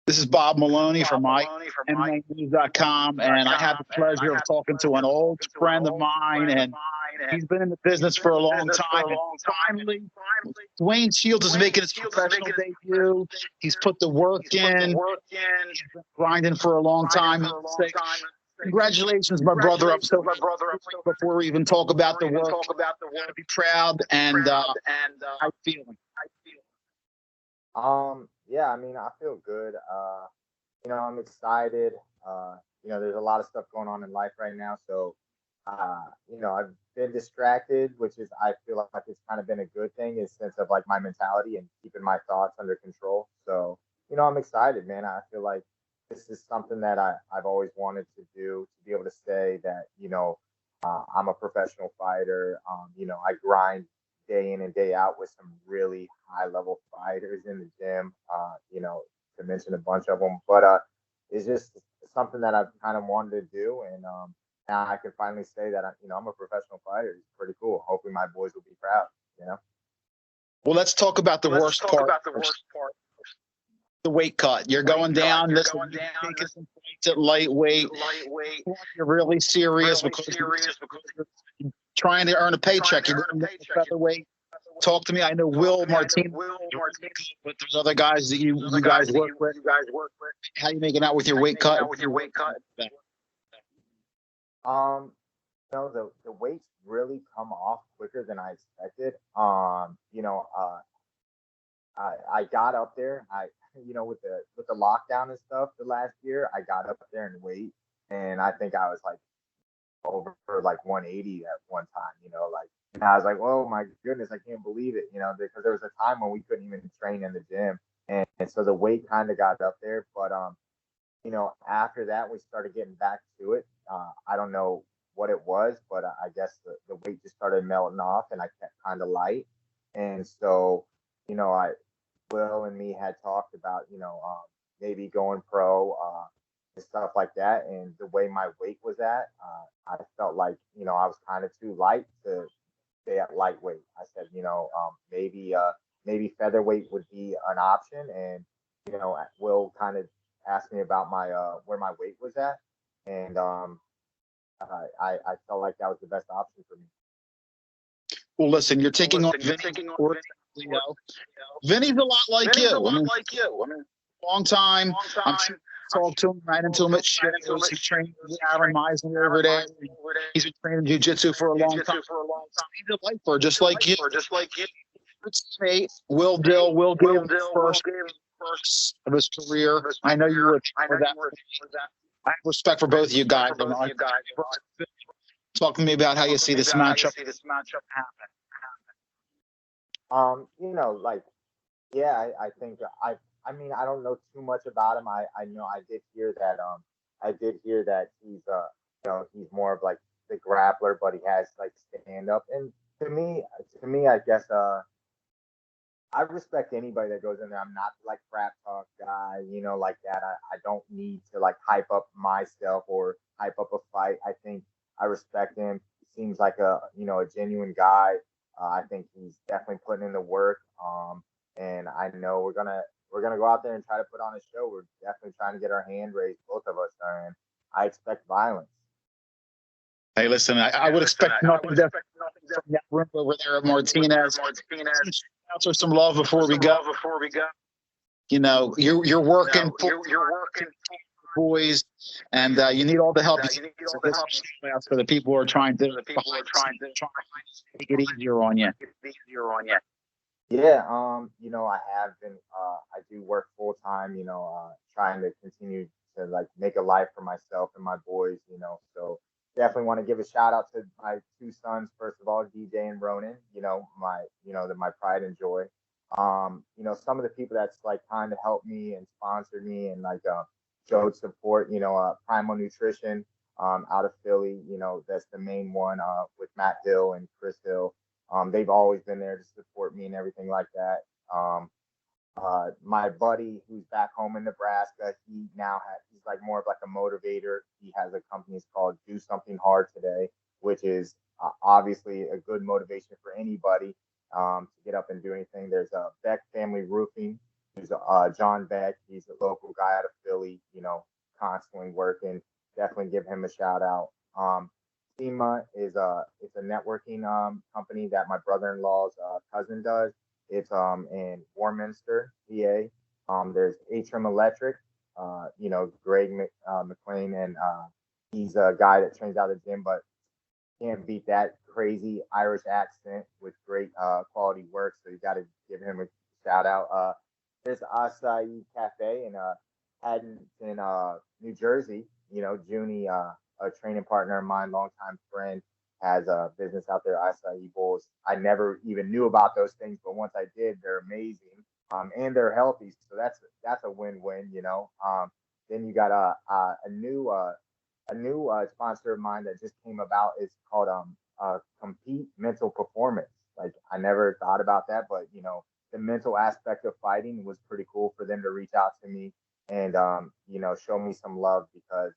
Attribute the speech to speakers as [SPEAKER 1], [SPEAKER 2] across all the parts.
[SPEAKER 1] This is Bob Maloney from MMAnews.com, and I have the pleasure of talking to an old friend of mine, and he's been in the business for a long time. And finally, Duane Shields is making his professional debut. He's put the work in. He's been grinding for a long time. Congratulations, my brother. I'm so before we even talk about the work, to be proud and how you feeling?
[SPEAKER 2] Yeah, I mean, I feel good. I'm excited. There's a lot of stuff going on in life right now. So, I've been distracted, which is, I feel like it's kind of been a good thing in sense of like my mentality and keeping my thoughts under control. So, I'm excited, man. I feel like this is something that I've always wanted to do, to be able to say that, I'm a professional fighter. I grind day in and day out with some really high level fighters in the gym, to mention a bunch of them. But it's just something that I've kind of wanted to do. And now I can finally say that, I'm a professional fighter. It's pretty cool. Hopefully my boys will be proud,
[SPEAKER 1] Well, let's talk about the worst part. The weight cut. You're going down. You're taking some fights at lightweight. You're really serious because you're trying to earn a paycheck. You're going to featherweight. Talk to me. I know Will Martinez, but there's other guys that you guys work with. How you making out with your weight cut?
[SPEAKER 2] The weights really come off quicker than I expected. I got up there. With the lockdown and stuff the last year, I got up there in weight, and I think I was like over like 180 at one time. And I was like, oh my goodness, I can't believe it. Because there was a time when we couldn't even train in the gym, and so the weight kind of got up there. But after that, we started getting back to it. I don't know what it was, but I guess the weight just started melting off, and I kept kind of light, and so Will and me had talked about, maybe going pro and stuff like that. And the way my weight was at, I felt like, I was kind of too light to stay at lightweight. I said, maybe featherweight would be an option. And, Will kind of asked me about my where my weight was at. And I felt like that was the best option for me.
[SPEAKER 1] Well, listen, you're taking on Vinny. Vinny's a lot like you. Long time. I'm talking to him, ran into him at shows. He trained with Aaron Meisner over there. He's been training jiu-jitsu for a long time. He's a lifer, just like you. Let's say Will gave first of his career. I know you were for that. I have respect for both of you guys. Talk to me about how you see this matchup happen.
[SPEAKER 2] I think I mean, I don't know too much about him. I know I did hear that he's more of like the grappler, but he has like stand up. And to me, I guess I respect anybody that goes in there. I'm not like crap talk guy, like that. I don't need to like hype up myself or hype up a fight. I think I respect him. He seems like a genuine guy. I think he's definitely putting in the work. And I know we're gonna go out there and try to put on a show. We're definitely trying to get our hand raised, both of us are, and I expect violence.
[SPEAKER 1] Hey, listen, I would expect nothing from that room over there at Martinez. Answer some love before we go. You're working. You're working, boys, and you need all the help. For the people who are trying to make it easier on you.
[SPEAKER 2] Yeah, I have been. I do work full time. Trying to continue to like make a life for myself and my boys. So definitely want to give a shout out to my two sons. First of all, DJ and Ronan. My pride and joy. Some of the people that's like kind of helped me and sponsored me and like showed support. Primal Nutrition out of Philly. That's the main one with Matt Hill and Chris Hill. They've always been there to support me and everything like that. My buddy who's back home in Nebraska, he's like more of like a motivator. He has a company it's called Do Something Hard Today, which is obviously a good motivation for anybody to get up and do anything. There's a Beck Family Roofing, John Beck. He's a local guy out of Philly, constantly working. Definitely give him a shout out. SEMA it's a networking company that my brother-in-law's cousin does. It's in Warminster, PA. There's Atrium Electric, Greg McLean, and he's a guy that trains out of the gym, but can't beat that crazy Irish accent with great quality work. So you got to give him a shout out. There's Acai Cafe in Haddon, New Jersey. Junie, a training partner of mine, longtime friend, has a business out there, Acai Bowls. I never even knew about those things, but once I did, they're amazing. And they're healthy, so that's a win-win. Then you got a new sponsor of mine that just came about. It's called Compete Mental Performance. Like, I never thought about that, but the mental aspect of fighting was pretty cool for them to reach out to me and show me some love, because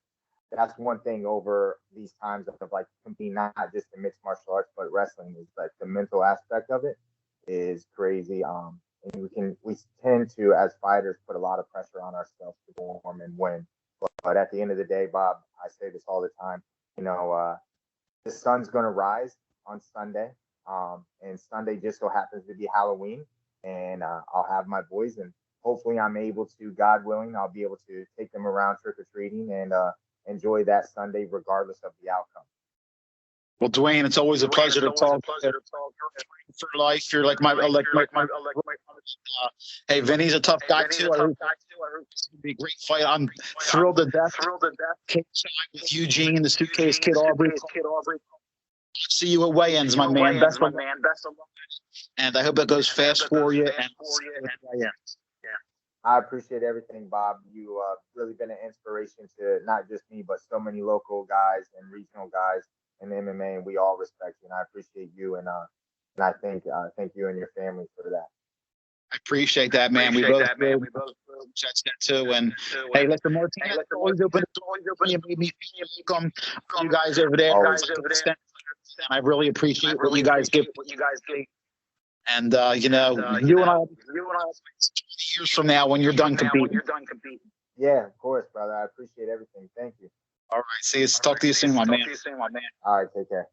[SPEAKER 2] that's one thing over these times of like competing, not just in mixed martial arts, but wrestling, is like the mental aspect of it is crazy. And we tend to, as fighters, put a lot of pressure on ourselves to perform and win. But at the end of the day, Bob, I say this all the time, the sun's going to rise on Sunday. And Sunday just so happens to be Halloween. And I'll have my boys, and hopefully I'm able to, God willing, I'll be able to take them around trick-or-treating and enjoy that Sunday regardless of the outcome.
[SPEAKER 1] Well, Duane, it's always a pleasure to talk. For life, you're like my hey, Vinny's a tough guy too. It's gonna be a great fight. I'm thrilled to death. With Eugene, the Suitcase Kid Aubrey. See you at weigh-ins, my man. Best of luck. And I hope it goes fast for you.
[SPEAKER 2] I appreciate everything, Bob. You really been an inspiration to not just me, but so many local guys and regional guys in MMA, and we all respect you. And I appreciate you, and I thank you and your family for that.
[SPEAKER 1] I appreciate that, man. We both judge that too. And hey, listen, Martinez, always open. You made me welcome. You guys over there. I really appreciate what you guys give. And you and I, years from now, when you're done competing.
[SPEAKER 2] Yeah, of course, brother. I appreciate everything. Thank you.
[SPEAKER 1] All right. See you. Talk to you soon, my man.
[SPEAKER 2] All right. Take care.